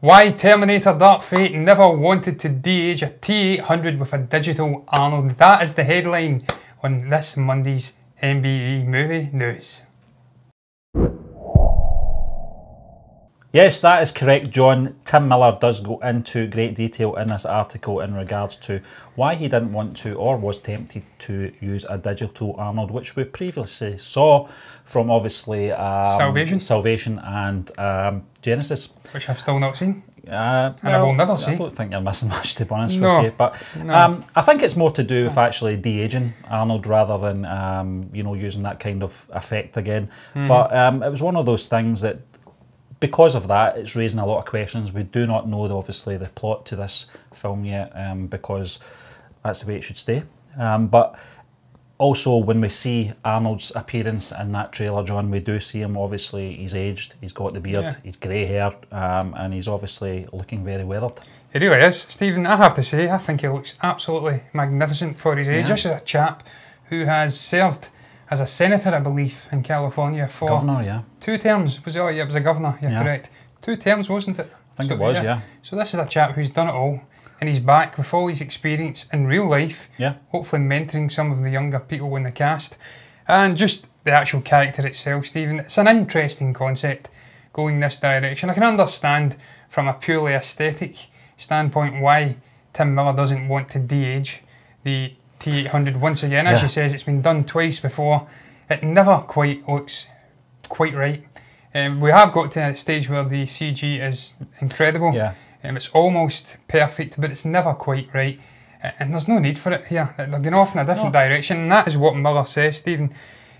Why Terminator Dark Fate never wanted to de-age a T-800 with a digital Arnold. That is the headline on this Monday's MBE Movie News. Yes, that is correct, John. Tim Miller does go into great detail in this article in regards to why he didn't want to or was tempted to use a digital Arnold, which we previously saw from obviously Salvation and Genesis. Which I've still not seen. And I will never see. I don't think you're missing much, to be honest with you. But I think it's more to do with actually de-aging Arnold rather than you know, using that kind of effect again. But it was one of those things that, because of that, it's raising a lot of questions. We do not know, obviously, the plot to this film yet, because that's the way it should stay. But also, when we see Arnold's appearance in that trailer, John, we do see him, obviously, he's aged, he's got the beard, he's grey hair, and he's obviously looking very weathered. He really is. Stephen, I have to say, I think he looks absolutely magnificent for his age. This is a chap who has served as a senator, I believe, in California for... Governor, 2 terms. Was it? Oh, yeah, it was a governor, correct. 2 terms, wasn't it? I think it was, So this is a chap who's done it all, and he's back with all his experience in real life, hopefully mentoring some of the younger people in the cast, and just the actual character itself, Stephen. It's an interesting concept going this direction. I can understand from a purely aesthetic standpoint why Tim Miller doesn't want to de-age the T-800 once again. As she says, it's been done twice before. It never quite looks quite right. We have got to a stage where the CG is incredible. It's almost perfect, but it's never quite right. And there's no need for it here. They're going off in a different direction, and that is what Miller says, Stephen.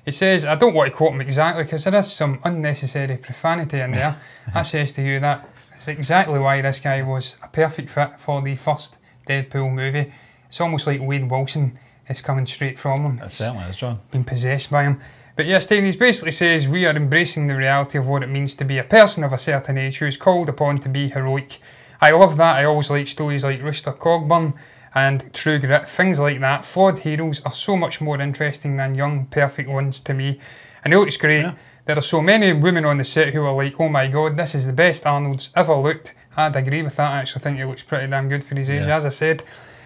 He says, I don't want to quote him exactly because there is some unnecessary profanity in there. I says to you that it's exactly why this guy was a perfect fit for the first Deadpool movie. It's almost like Wade Wilson is coming straight from him. It certainly is, John. Been possessed by him. But yeah, Stephen, he basically says we are embracing the reality of what it means to be a person of a certain age who is called upon to be heroic. I love that. I always like stories like Rooster Cogburn and True Grit, things like that. Flawed heroes are so much more interesting than young, perfect ones to me. And it looks great. There are so many women on the set who are like, oh my god, this is the best Arnold's ever looked. I'd agree with that. I actually think it looks pretty damn good for his age, as I said.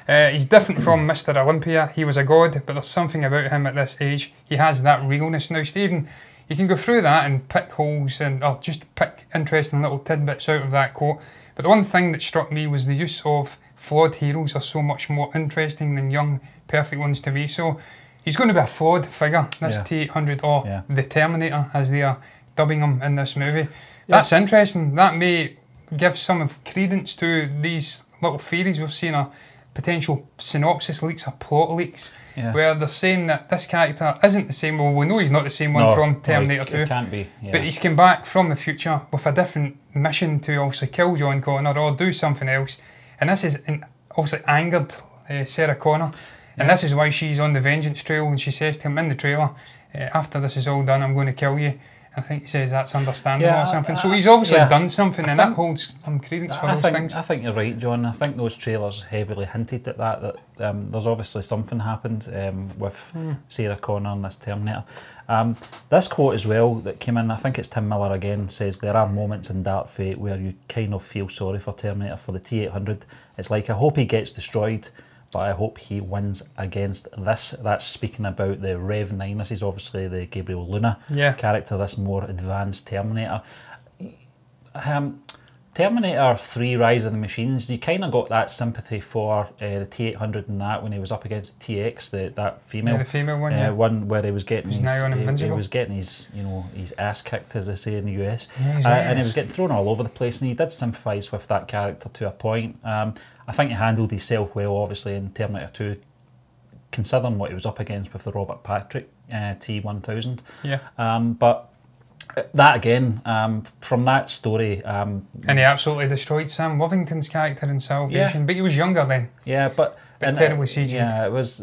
He's different from Mr. Olympia. He was a god, but there's something about him at this age. He has that realness. Now, Stephen, you can go through that and pick holes or just pick interesting little tidbits out of that quote. But the one thing that struck me was the use of flawed heroes are so much more interesting than young, perfect ones to me. So he's going to be a flawed figure, this T-800, or the Terminator, as they are dubbing him in this movie. That's interesting. That may give some of credence to these little theories we've seen, potential synopsis leaks or plot leaks, where they're saying that this character isn't the same. Well, we know he's not the same one from Terminator 2. It can't be. But he's come back from the future with a different mission to obviously kill John Connor or do something else. And this is obviously angered Sarah Connor. And this is why she's on the vengeance trail, and she says to him in the trailer, after this is all done, I'm going to kill you. I think he says that's understandable or something. So he's obviously done something, and that holds some credence for those things. I think you're right, John. I think those trailers heavily hinted at that there's obviously something happened with Sarah Connor and this Terminator. This quote as well that came in, I think it's Tim Miller again, says there are moments in Dark Fate where you kind of feel sorry for Terminator, for the T-800. It's like, I hope he gets destroyed, but I hope he wins against this. That's speaking about the Rev 9. This is obviously the Gabriel Luna character, this more advanced Terminator. Terminator 3 Rise of the Machines, you kind of got that sympathy for the T-800 and that when he was up against TX, that female, the female one, one where he was getting his, he was getting his, you know, his ass kicked, as they say in the US, and he was getting thrown all over the place, and he did sympathise with that character to a point. I think he handled himself well, obviously, in Terminator 2, considering what he was up against with the Robert Patrick T-1000. But that again, from that story... and he absolutely destroyed Sam Worthington's character in Salvation, but he was younger then. But terribly CG'd. It was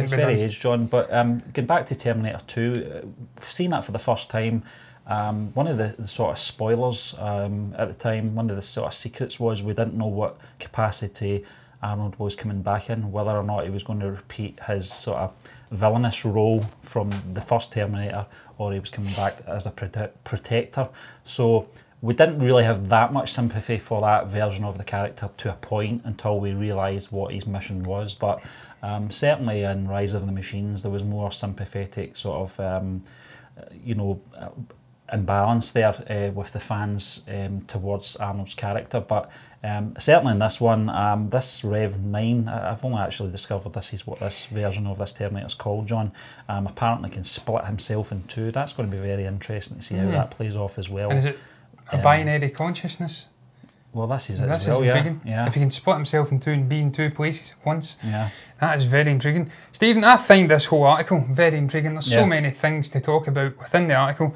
very aged, John. But going back to Terminator 2, we've seen that for the first time. One of the sort of spoilers at the time, one of the sort of secrets was we didn't know what capacity Arnold was coming back in, whether or not he was going to repeat his sort of villainous role from the first Terminator, or he was coming back as a protector. So we didn't really have that much sympathy for that version of the character to a point until we realised what his mission was. But certainly in Rise of the Machines, there was more sympathetic sort of, you know, imbalance there with the fans towards Arnold's character. But certainly in this one, this Rev 9, I've only actually discovered this is what this version of this Terminator is called, John. Apparently can split himself in two. That's going to be very interesting to see how that plays off as well. And is it a binary consciousness? Well, this is it This as well, is intriguing. Yeah. If he can split himself in two and be in two places at once, Yeah. that is very intriguing. Stephen, I find this whole article very intriguing. There's so many things to talk about within the article.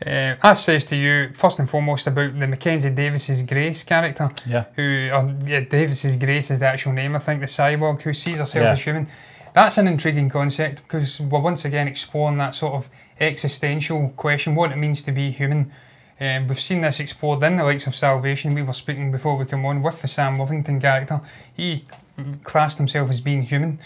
I says to you, first and foremost, about the Mackenzie Davis's Grace character. Yeah. Davis's Grace is the actual name, I think, the cyborg who sees herself as human. That's an intriguing concept because we're once again exploring that sort of existential question, what it means to be human. We've seen this explored in the likes of Salvation. We were speaking before we came on with the Sam Worthington character. He classed himself as being human,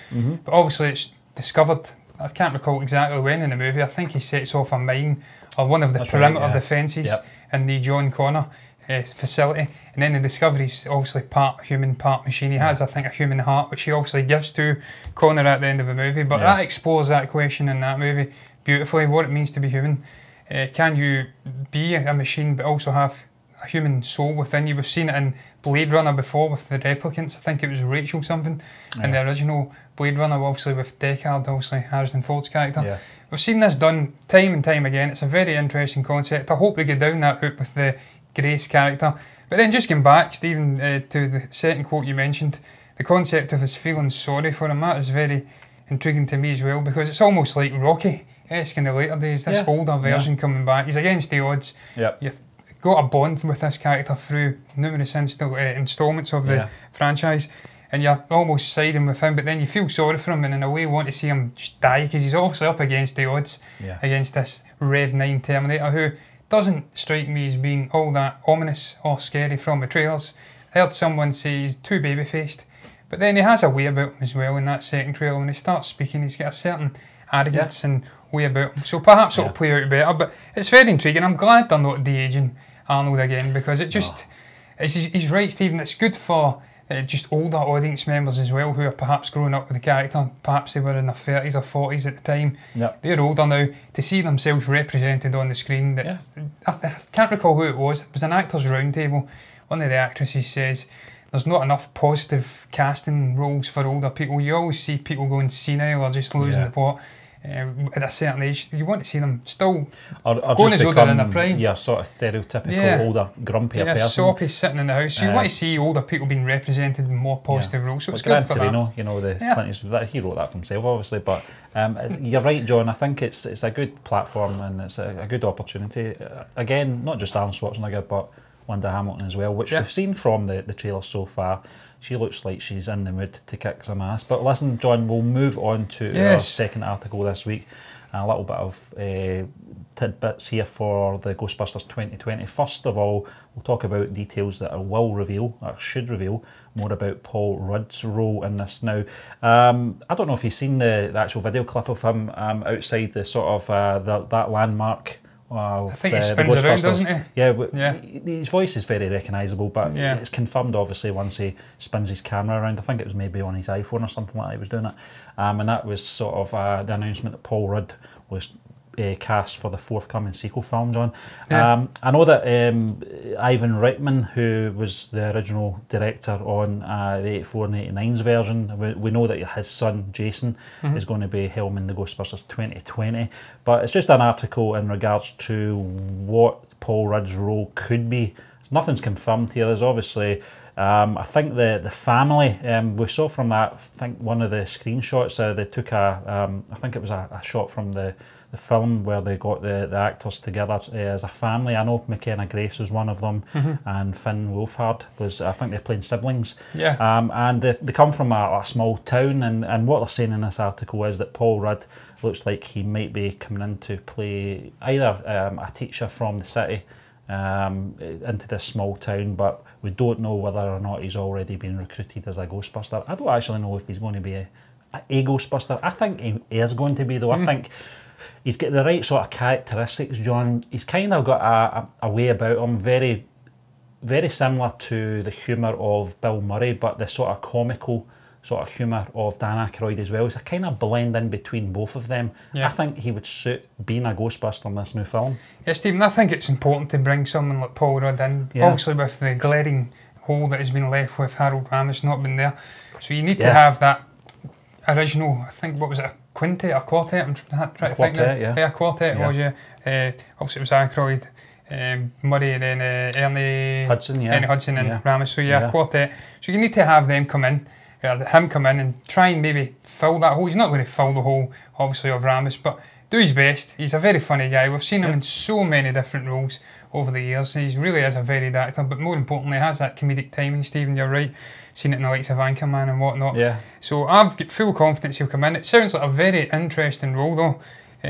but obviously it's discovered, I can't recall exactly when in the movie, I think he sets off a mine or one of the perimeter defences in the John Connor facility, and then the discovery he's obviously part human, part machine. He has, I think, a human heart, which he obviously gives to Connor at the end of the movie, but that explores that question in that movie beautifully, what it means to be human. Can you be a machine but also have a human soul within you? We've seen it in Blade Runner before with the replicants. I think it was Rachel something in the original Blade Runner, obviously with Deckard, obviously Harrison Ford's character. We've seen this done time and time again. It's a very interesting concept. I hope they get down that route with the Grace character. But then just going back, Stephen, to the second quote you mentioned, the concept of us feeling sorry for him, that is very intriguing to me as well, because it's almost like Rocky-esque in the later days, this older version coming back. He's against the odds. You've got a bond with this character through numerous instalments of the franchise, and you're almost siding with him, but then you feel sorry for him and in a way want to see him just die because he's obviously up against the odds against this Rev 9 Terminator, who doesn't strike me as being all that ominous or scary from the trailers. I heard someone say he's too baby-faced, but then he has a way about him as well in that second trailer. When he starts speaking, he's got a certain arrogance and way about him, so perhaps it'll play out better. But it's very intriguing. I'm glad they're not de-aging Arnold again, because it just he's right, Stephen, it's good for just older audience members as well who are perhaps growing up with the character. Perhaps they were in their 30s or 40s at the time. They're older now, to see themselves represented on the screen. That I can't recall who it was. It was an actors roundtable. One of the actresses says there's not enough positive casting roles for older people. You always see people going senile or just losing the plot. At a certain age, you want to see them still going as older in their prime. Yeah, sort of stereotypical older, grumpier person. Soppy sitting in the house. So you want to see older people being represented in more positive roles. So it's good for Torino, that. You know, the Clint Eastwood, he wrote that for himself, obviously. But you're right, John. I think it's a good platform and it's a good opportunity. Again, not just Arnold Schwarzenegger, but Linda Hamilton as well, which we've seen from the trailer so far. She looks like she's in the mood to kick some ass. But listen, John, we'll move on to our second article this week. A little bit of tidbits here for the Ghostbusters 2020. First of all, we'll talk about details that will reveal, or should reveal, more about Paul Rudd's role in this. Now, I don't know if you've seen the actual video clip of him outside the sort of that landmark. I think he spins around, doesn't he? Yeah, his voice is very recognisable, but it's confirmed obviously once he spins his camera around. I think it was maybe on his iPhone or something like that he was doing it. And that was sort of the announcement that Paul Rudd was cast for the forthcoming sequel film, John. I know that Ivan Reitman, who was the original director on the 84 and 89's version, we know that his son Jason is going to be helming the Ghostbusters 2020, but it's just an article in regards to what Paul Rudd's role could be. Nothing's confirmed here. There's obviously I think the family, we saw from that, I think one of the screenshots, they took I think it was a shot from the film where they got the actors together as a family. I know McKenna Grace was one of them, and Finn Wolfhard was, I think they're playing siblings. And they come from a small town, and what they're saying in this article is that Paul Rudd looks like he might be coming in to play either a teacher from the city into this small town, but we don't know whether or not he's already been recruited as a Ghostbuster. I don't actually know if he's going to be a Ghostbuster. I think he is going to be, though. I think he's got the right sort of characteristics, John. He's kind of got a way about him, very, very similar to the humour of Bill Murray, but the sort of comical sort of humour of Dan Aykroyd as well. It's a kind of blend in between both of them. I think he would suit being a Ghostbuster in this new film. Yeah, Stephen, I think it's important to bring someone like Paul Rudd in, obviously with the glaring hole that has been left with Harold Ramis not been there. So you need to have that original, I think, what was it, a quintet, a quartet? I'm trying to think now. Yeah, a quartet was, obviously it was Aykroyd, Murray, and then Ernie Hudson, Ernie Hudson and Ramis. So a quartet. So you need to have them come in, him come in and try and maybe fill that hole. He's not going to fill the hole, obviously, of Ramis, but do his best. He's a very funny guy. We've seen him in so many different roles over the years. He really is a varied actor, but more importantly, has that comedic timing, Stephen, you're right. Seen it in the likes of Anchorman and whatnot. Yeah. So I've got full confidence he'll come in. It sounds like a very interesting role though,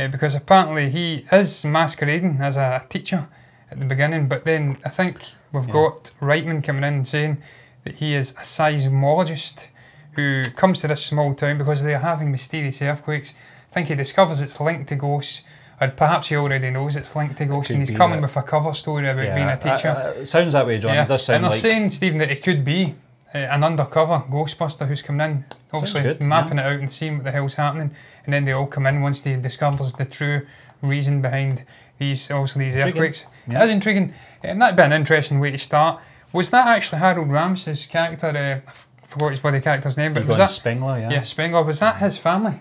because apparently he is masquerading as a teacher at the beginning, but then I think we've got Reitman coming in and saying that he is a seismologist who comes to this small town because they are having mysterious earthquakes. I think he discovers it's linked to ghosts, or perhaps he already knows it's linked to ghosts, and he's coming with a cover story about being a teacher. It sounds that way, John. It does sound and they're saying, Stephen, that it could be an undercover Ghostbuster who's coming in, obviously mapping it out and seeing what the hell's happening, and then they all come in once they discovers the true reason behind these earthquakes. It is intriguing, and that'd be an interesting way to start. Was that actually Harold Ramis's character? I forgot his bloody character's name, but was that Spengler? Yeah, Spengler. Was that his family?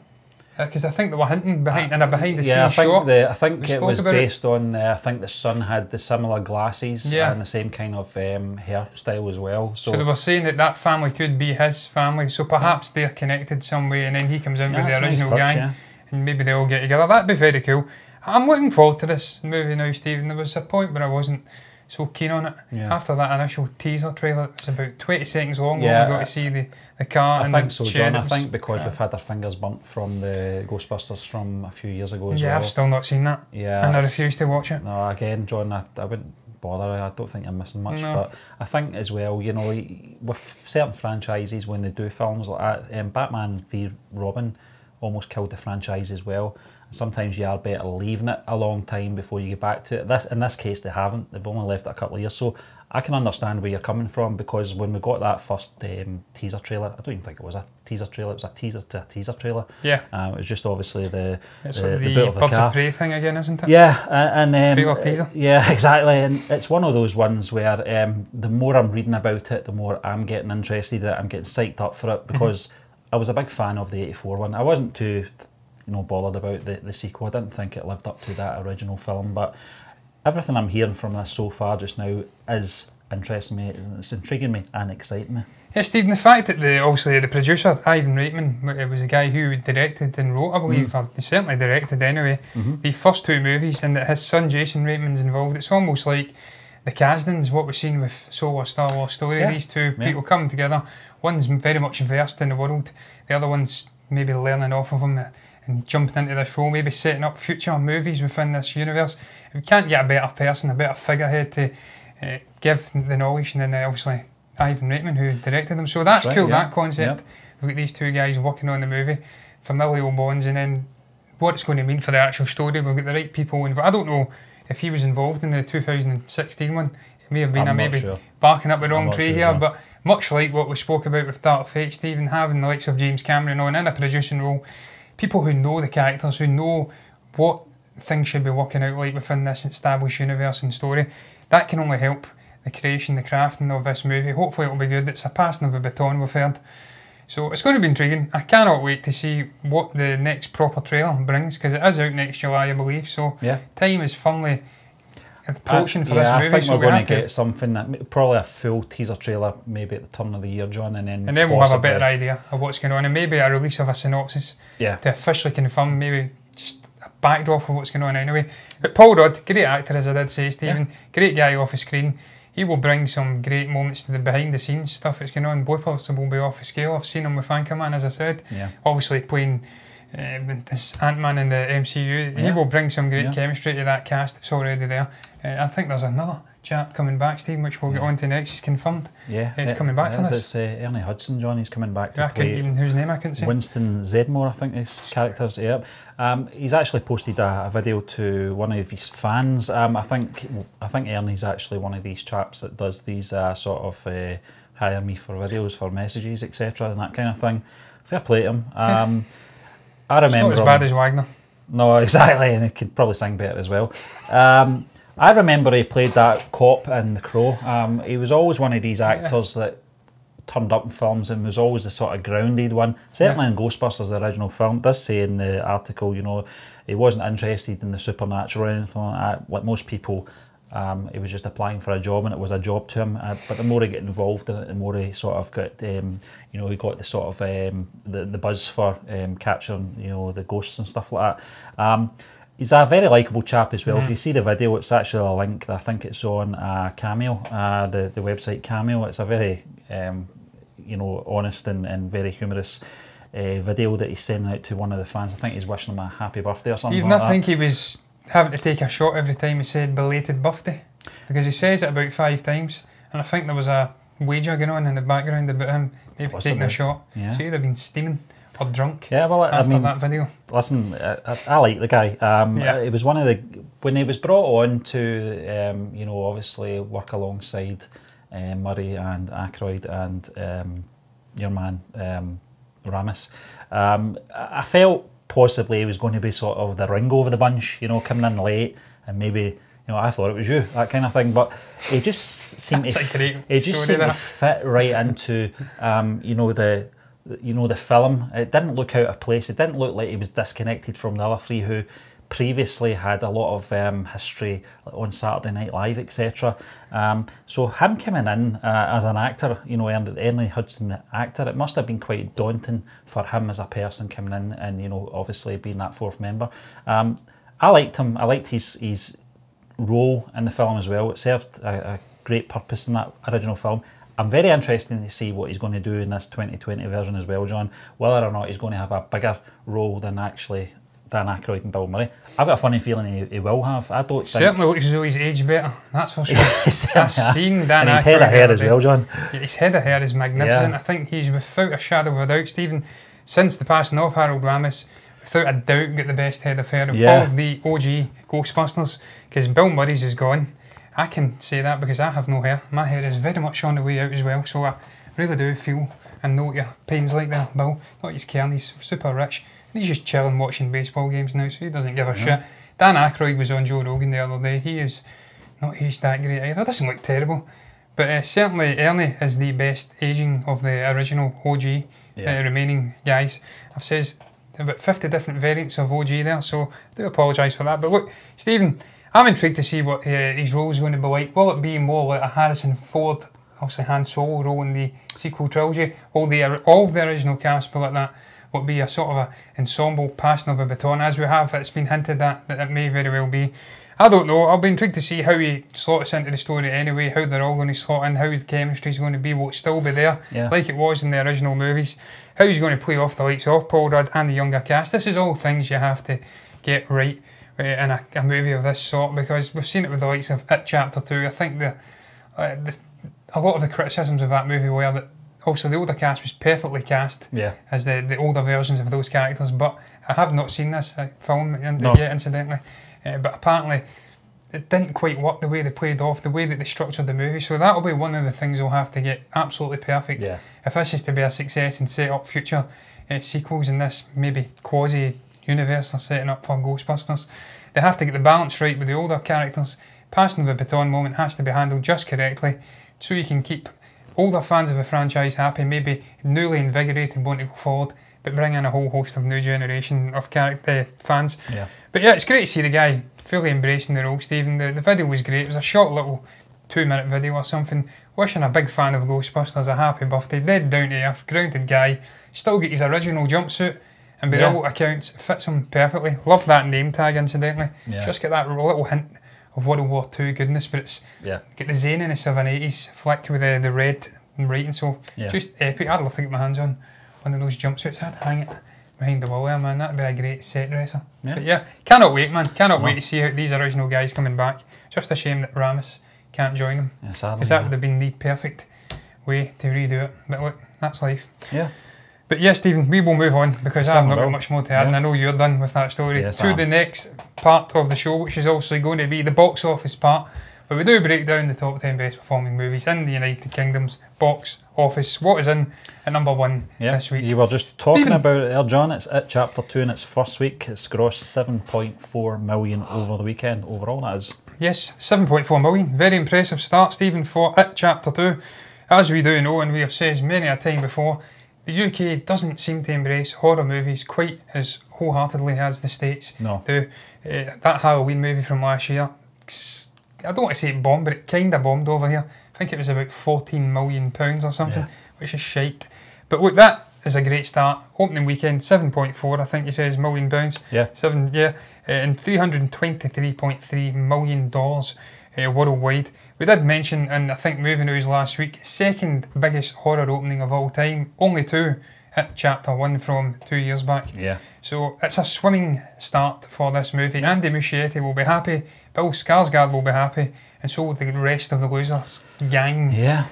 Because I think they were hinting behind in a behind-the-scenes shot. I think it was based on. I think the son had the similar glasses and the same kind of hairstyle as well. So they were saying that family could be his family. So perhaps they're connected some way, and then he comes in with the original gang, and maybe they all get together. That'd be very cool. I'm looking forward to this movie now, Stephen. There was a point where I wasn't so keen on it. After that initial teaser trailer, it was about 20 seconds long. We got to see the car. I think so, John. I think because we've had our fingers burnt from the Ghostbusters from a few years ago as well. Yeah, I've still not seen that. Yeah, and I refuse to watch it. No, again, John, I wouldn't bother. I don't think I'm missing much. But I think as well, you know, with certain franchises when they do films like that, Batman v Robin almost killed the franchise as well. Sometimes you are better leaving it a long time before you get back to it. In this case, they haven't. They've only left it a couple of years. So I can understand where you're coming from, because when we got that first teaser trailer, I don't even think it was a teaser trailer. It was a teaser to a teaser trailer. Yeah. It was just obviously the boot of the Birds car. of Prey thing again, isn't it? Yeah, and trailer teaser. Yeah, exactly. And it's one of those ones where the more I'm reading about it, the more I'm getting interested in it. I'm getting psyched up for it, because I was a big fan of the '84 one. I wasn't too bothered about the sequel. I didn't think it lived up to that original film, but everything I'm hearing from this so far just now is interesting me. It's intriguing me and exciting me. Yeah, Stephen, the fact that obviously the producer, Ivan Reitman, it was a guy who directed and wrote, I believe, or he certainly directed anyway, the first two movies, and that his son Jason Reitman's involved. It's almost like the Kasdans, what we've seen with Solo a Star Wars Story. These two people coming together. One's very much versed in the world, the other one's maybe learning off of him and jumping into this role, maybe setting up future movies within this universe. We can't get a better person, a better figurehead to give the knowledge than obviously Ivan Reitman, who directed them. So that's cool, that concept. We've got these two guys working on the movie, familial bonds, and then what it's going to mean for the actual story. We've got the right people involved. I don't know if he was involved in the 2016 one. It may have been barking up the wrong tree here, but much like what we spoke about with Dark Fate, Stephen, having the likes of James Cameron on in a producing role, people who know the characters, who know what things should be working out like within this established universe and story, that can only help the creation, the crafting of this movie. Hopefully it'll be good. It's a passing of a baton, we've heard. So it's going to be intriguing. I cannot wait to see what the next proper trailer brings, because it is out next July, I believe. So time is firmly approaching for this movie. I think we're going to get something, that probably a full teaser trailer maybe at the turn of the year, John, and then we'll have a better idea of what's going on, and maybe a release of a synopsis to officially confirm, maybe just a backdrop of what's going on anyway. But Paul Rudd, great actor, as I did say, Stephen, great guy off the screen. He will bring some great moments to the behind the scenes stuff that's going on. Bloopers will be off the scale. I've seen him with Anchorman, as I said. Obviously playing this Ant-Man in the MCU. He will bring some great chemistry to that cast that's already there. I think there's another chap coming back, Steve, which we'll get on to next. He's confirmed. Yeah, it's coming back for this. It's Ernie Hudson, John. He's coming back to play. Whose name I couldn't say. Winston Zedmore, I think his character's. Yeah, he's actually posted a video to one of his fans. I think Ernie's actually one of these chaps that does these sort of hire me for videos for messages, etc. and that kind of thing. Fair play to him. I remember. It's not as bad as Wagner. No, exactly, and he could probably sing better as well. I remember he played that cop in The Crow. He was always one of these actors that turned up in films and was always the sort of grounded one. Certainly in Ghostbusters, the original film, it does say in the article, you know, he wasn't interested in the supernatural or anything like that. Like most people, he was just applying for a job and it was a job to him. But the more he got involved in it, the more he sort of got, you know, he got the sort of the buzz for capturing, you know, the ghosts and stuff like that. He's a very likeable chap as well. If you see the video, it's actually a link. I think it's on Cameo, the website Cameo. It's a very, you know, honest and very humorous video that he's sending out to one of the fans. I think he's wishing him a happy birthday or something. Even I think he was having to take a shot every time he said belated birthday, because he says it about 5 times, and I think there was a wager going on in the background about him maybe taking a shot. So he'd have been steaming or drunk. Yeah, well, after that video. Listen, I like the guy. It was one of the, when he was brought on to, you know, obviously work alongside Murray and Aykroyd and your man Ramis. I felt possibly he was going to be sort of the Ringo of the bunch, you know, coming in late and maybe, you know, I thought it was you, that kind of thing. But he just seemed to fit right into, you know, the film. It didn't look out of place. It didn't look like he was disconnected from the other 3 who previously had a lot of history on Saturday Night Live, etc. So him coming in as an actor, you know, Ernie Hudson, the actor, it must have been quite daunting for him as a person coming in and, you know, obviously being that 4th member. I liked him. I liked his role in the film as well. It served a great purpose in that original film. I'm very interested to see what he's going to do in this 2020 version as well, John. Whether or not he's going to have a bigger role than actually Dan Aykroyd and Bill Murray. I've got a funny feeling he will have. I don't think... Certainly looks as though he's aged better, that's for sure. I've seen Dan Aykroyd. And his head of hair as well, John. Yeah, his head of hair is magnificent. I think he's, without a shadow of a doubt, Stephen, since the passing of Harold Ramis, without a doubt got the best head of hair of all of the OG Ghostbusters, because Bill Murray's is gone. I can say that because I have no hair. My hair is very much on the way out as well, so I really do feel and know your pains like that, Bill. Not his caring, he's super rich. He's just chilling watching baseball games now, so he doesn't give a shit. Dan Aykroyd was on Joe Rogan the other day. He is not aged that great either. It doesn't look terrible. But certainly Ernie is the best aging of the original OG remaining guys. I've said about 50 different variants of OG there, so I do apologise for that. But look, Stephen, I'm intrigued to see what his role is going to be like. Will it be more like a Harrison Ford, obviously Han Solo role in the sequel trilogy? All of the original cast will like that? Will it be a sort of a ensemble passing of a baton, as we have? It's been hinted that it may very well be. I don't know. I'll be intrigued to see how he slots into the story anyway, how they're all going to slot in, how the chemistry is going to be. Will it still be there, like it was in the original movies? How he's going to play off the likes of Paul Rudd and the younger cast? This is all things you have to get right in a movie of this sort, because we've seen it with the likes of It Chapter 2. I think a lot of the criticisms of that movie were that also the older cast was perfectly cast as the older versions of those characters, but I have not seen this film yet, incidentally. But apparently it didn't quite work the way they played off, the way that they structured the movie, so that'll be one of the things they'll have to get absolutely perfect if this is to be a success and set up future sequels in this maybe quasi-universe they're setting up for Ghostbusters. They have to get the balance right with the older characters. Passing the baton moment has to be handled just correctly, so you can keep older fans of the franchise happy, maybe newly invigorated, want to go forward, but bring in a whole host of new generation of fans. But yeah, it's great to see the guy fully embracing the role, Stephen. The video was great. It was a short little 2-minute video or something. Wishing a big fan of Ghostbusters a happy birthday. Dead down to earth, grounded guy. Still get his original jumpsuit, and by all accounts, it fits him perfectly. Love that name tag, incidentally. Just get that little hint of World War II goodness, but it's get the zaniness of an 80s flick with the red writing, so just epic. I'd love to get my hands on one of those jumpsuits. I'd hang it behind the wall there, man. That'd be a great set dresser. But yeah, cannot wait, man. Cannot wait to see how these original guys coming back. Just a shame that Ramis can't join them. Yeah, sadly, because that would have been the perfect way to redo it. But look, that's life. Yeah. But yes, Stephen, we will move on because I've not got much more to add, and I know you're done with that story. Yes, to the next part of the show, which is also going to be the box office part, where we do break down the top 10 best performing movies in the United Kingdom's box office. What is in at number 1 this week? You were just talking about it there, John. It's It Chapter 2 in its first week. It's grossed 7.4 million over the weekend. Overall, that is. Yes, 7.4 million. Very impressive start, Stephen, for It Chapter 2. As we do know, and we have said many a time before, the UK doesn't seem to embrace horror movies quite as wholeheartedly as the States do. That Halloween movie from last year, I don't want to say it bombed, but it kind of bombed over here. I think it was about £14 million or something, which is shite. But look, that is a great start. Opening weekend, 7.4, I think he says, £1 million. And $323.3 million worldwide. We did mention, and I think movie news last week, second biggest horror opening of all time, only to It Chapter 1 from 2 years back. Yeah. So it's a swimming start for this movie. Andy Muschietti will be happy, Bill Skarsgård will be happy, and so will the rest of the Losers gang. Yeah.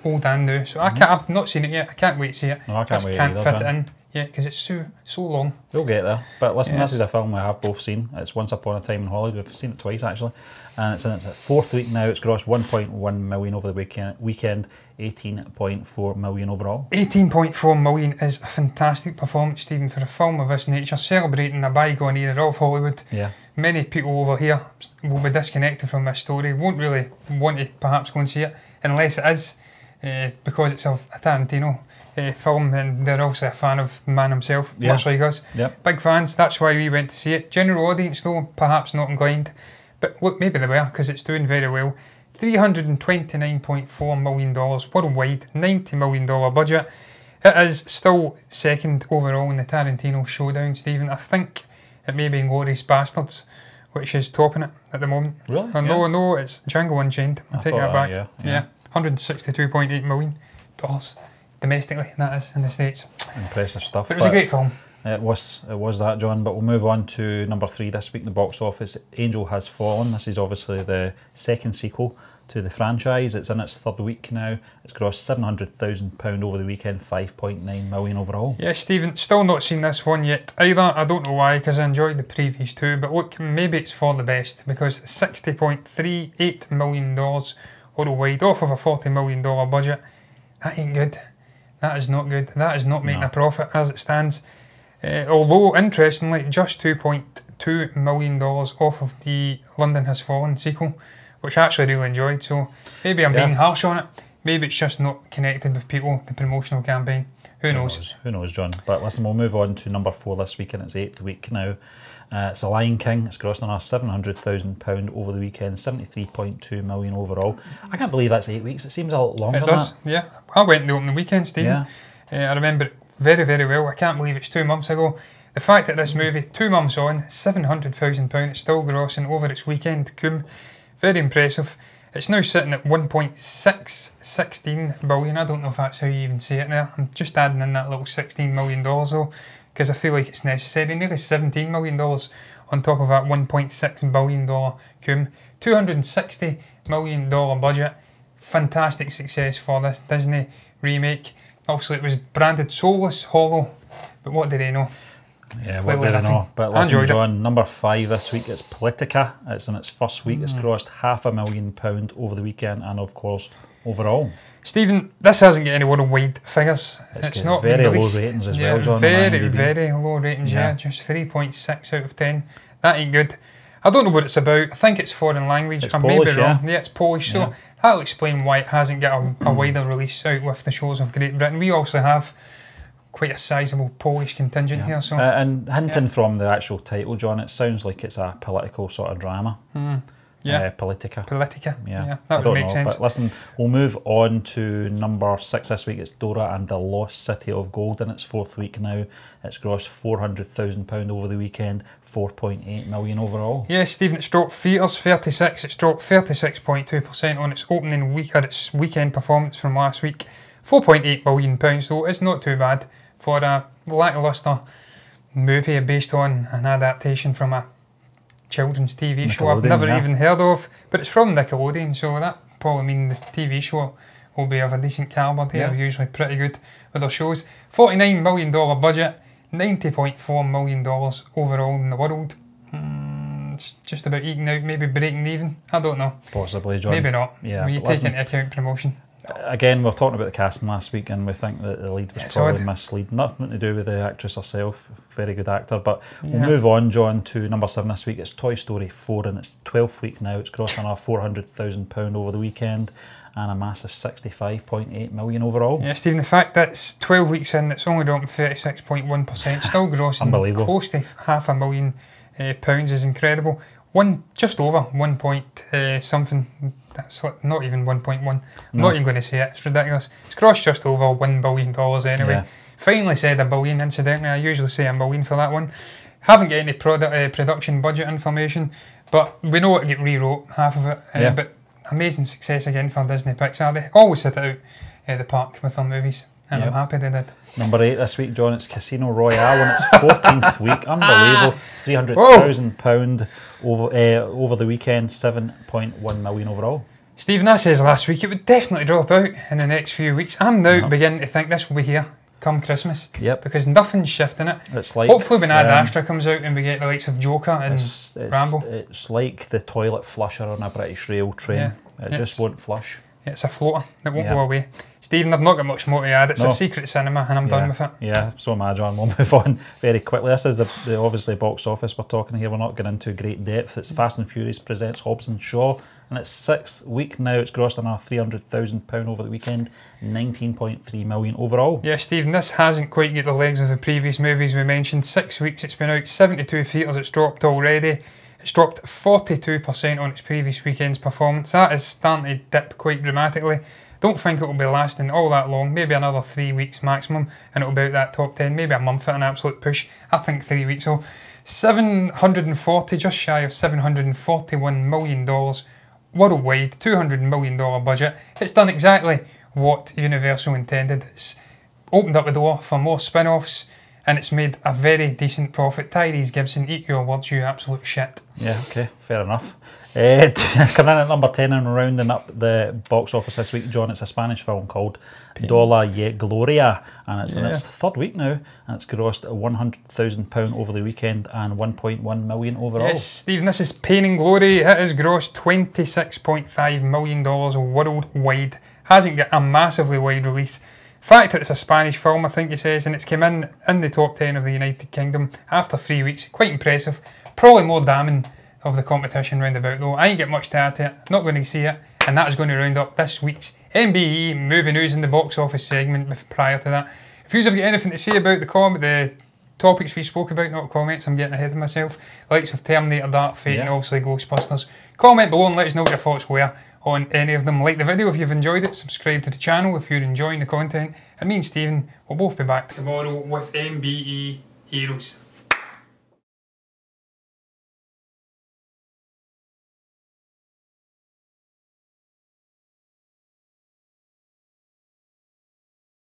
Old and new. So I've not seen it yet. I can't wait to see it. No, I can't wait can't either, fit it in. Yeah, because it's so long. We'll get there. But listen, this is a film we have both seen. It's Once Upon a Time in Hollywood. We've seen it twice, actually. And it's in its fourth week now. It's grossed 1.1 million over the weekend, 18.4 million overall. 18.4 million is a fantastic performance, Stephen, for a film of this nature, celebrating a bygone era of Hollywood. Yeah. Many people over here will be disconnected from this story, won't really want to perhaps go and see it, unless it is because it's of a Tarantino film, and they're obviously a fan of the man himself, much like us. Yep. Big fans, that's why we went to see it. General audience though, perhaps not inclined, but look, maybe they were, because it's doing very well. $329.4 million worldwide, $90 million budget. It is still second overall in the Tarantino showdown, Stephen. I think it may be Inglourious Bastards, which is topping it at the moment. Really? No, it's Django Unchained. I'm taking that back. Yeah. $162.8 million domestically, that is, in the States. Impressive stuff. But it was a great film. It was that, John. But we'll move on to number 3 this week in the box office. Angel Has Fallen. This is obviously the second sequel to the franchise. It's in its third week now. It's grossed £700,000 over the weekend, 5.9 million overall. Yeah, Stephen, still not seen this one yet either. I don't know why, because I enjoyed the previous two. But look, maybe it's for the best, because $60.38 million worldwide off of a $40 million budget. That ain't good. That is not good. That is not making a profit as it stands. Although, interestingly, just $2.2 million off of the London Has Fallen sequel, which I actually really enjoyed. So maybe I'm being harsh on it. Maybe it's just not connected with people, the promotional campaign. Who knows? Who knows, John? But listen, we'll move on to number 4 this week, in its 8th week now. It's The Lion King. It's grossed another £700,000 over the weekend, 73.2 million overall. I can't believe that's 8 weeks. It seems a lot longer than that. Yeah. I went the opening weekend, Stephen. I remember it very, very well. I can't believe it's 2 months ago. The fact that this movie, 2 months on, £700,000, it's still grossing over its weekend cum. Very impressive. It's now sitting at 1.616 billion. I don't know if that's how you even say it there. I'm just adding in that little $16 million though, because I feel like it's necessary. Nearly $17 million on top of that $1.6 billion cum. $260 million budget. Fantastic success for this Disney remake. Obviously it was branded Soulless Hollow, but what do they know? Yeah, what do they know? But listen, John, number 5 this week, it's Polityka. It's in its first week. It's grossed £500,000 over the weekend, and of course overall. Stephen, this hasn't got any worldwide figures. It's not very low ratings as well, John. Very low ratings, just 3.6 out of 10. That ain't good. I don't know what it's about. I think it's foreign language. I may be wrong. Yeah, it's Polish, so that'll explain why it hasn't got a wider release out with the shores of Great Britain. We also have quite a sizable Polish contingent here. So and hinting from the actual title, John, it sounds like it's a political sort of drama. Polityka. Yeah, that would make sense. But listen, we'll move on to number 6 this week. It's Dora and the Lost City of Gold in its 4th week now. It's grossed £400,000 over the weekend, 4.8 million overall. Yeah, Stephen, it's dropped theatres 36. It's dropped 36.2% on its opening week, or its weekend performance from last week. £4.8 million though is not too bad for a lacklustre movie based on an adaptation from a children's TV show I've never even heard of, but it's from Nickelodeon, so that probably mean the TV show will be of a decent calibre. They are usually pretty good with their shows. $49 million budget, $90.4 million overall in the world. It's just about eking out, maybe breaking even. I don't know. Possibly, John. Maybe not. Yeah, when you take into account promotion. Again, we were talking about the casting last week, and we think that the lead was probably mislead. Nothing to do with the actress herself. Very good actor. But we'll move on, John, to number 7 this week. It's Toy Story 4, and it's 12th week now. It's grossed another £400,000 over the weekend, and a massive 65.8 million overall. Yeah, Stephen, the fact that it's 12 weeks in, it's only dropped 36.1%, still grossing close to £500,000 is incredible. Just over 1 point something. That's not even 1.1. I'm not even going to say it. It's ridiculous. It's grossed just over $1 billion anyway. Yeah. Finally said $1 billion, incidentally. I usually say $1 million for that one. Haven't got any production budget information, but we know it get rewrote, half of it. But amazing success again for Disney Pixar. They always hit it out at the park with their movies, and I'm happy they did. Number 8 this week, John, it's Casino Royale, and it's 14th week. Unbelievable. £300,000 over the weekend, 7.1 million overall. Stephen, I says last week it would definitely drop out in the next few weeks. I'm now beginning to think this will be here come Christmas. Yep. Because nothing's shifting it. It's like, hopefully when Ad Astra comes out and we get the likes of Joker and Rambo. It's like the toilet flusher on a British rail train. It just won't flush. It's a floater. It won't go away. Stephen, I've not got much more to add. It's a secret cinema and I'm done with it. Yeah, so am I, John. We'll move on very quickly. This is the obviously box office we're talking here. We're not getting into great depth. It's Fast and Furious presents Hobbs and Shaw, and it's 6th week now. It's grossed another £300,000 over the weekend, 19.3 million overall. Yeah, Stephen, this hasn't quite got the legs of the previous movies we mentioned. 6 weeks it's been out, 72 theatres it's dropped already. It's dropped 42% on its previous weekend's performance. That is starting to dip quite dramatically. Don't think it will be lasting all that long, maybe another 3 weeks maximum, and it'll be out that top 10, maybe a month at an absolute push. I think 3 weeks. So 740, just shy of $741 million worldwide, $200 million budget. It's done exactly what Universal intended. It's opened up the door for more spin-offs, and it's made a very decent profit. Tyrese Gibson, eat your words, you absolute shit. Yeah, okay, fair enough. Coming in at number 10 and rounding up the box office this week, John, it's a Spanish film called Dola y Gloria, and it's in its 3rd week now, and it's grossed £100,000 over the weekend and 1.1 million overall. Yes, Stephen, this is Pain and Glory. It has grossed $26.5 million worldwide. Hasn't got a massively wide release. Fact that it's a Spanish film, I think he says, and it's came in the top 10 of the United Kingdom after 3 weeks. Quite impressive. Probably more damning of the competition round about though. I ain't get much to add to it. Not going to see it, and that is going to round up this week's MBE movie news in the box office segment. Prior to that, if you have got anything to say about the topics we spoke about, not comments, I'm getting ahead of myself. Likes of Terminator, Dark Fate, and obviously Ghostbusters. Comment below and let us know what your thoughts were on any of them. Like the video if you've enjoyed it, subscribe to the channel if you're enjoying the content, and me and Stephen will both be back tomorrow with MBE Heroes.